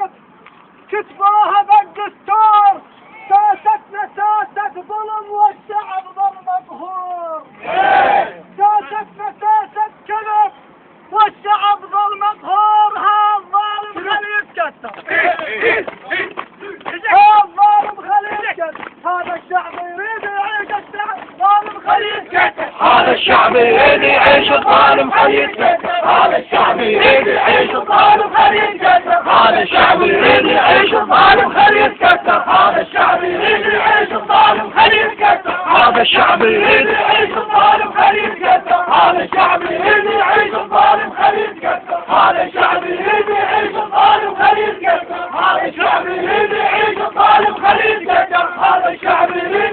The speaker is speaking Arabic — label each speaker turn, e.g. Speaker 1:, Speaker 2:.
Speaker 1: كتب كتبوها بالدستور، ساستنا ساسة ظلم والشعب ظل مقهور. ساستنا ساسة كذب والشعب ظل مقهور. ها الظالم خليه يتكتر، ها الظالم خليه يتكتر. هذا الشعب يريد يعيش الظالم خليه يتكتر.
Speaker 2: هذا الشعب يريد يعيش الظالم خليه يتكتر. هذا الشعب يريد يعيش الظالم خليه يتكتر. هذا الشعب يريد يعيش الظالم خليه يتكتر. هذا الشعب يريد يعيش الظالم خليه يتكتر. هذا الشعب يريد يعيش الظالم خليه يتكتر. هذا الشعب يريد يعيش الظالم خليه يتكتر. هذا الشعب يريد يعيش الظالم خليه يتكتر. هذا الشعب يريد يعيش الظالم خليه يتكتر. هذا الشعب يريد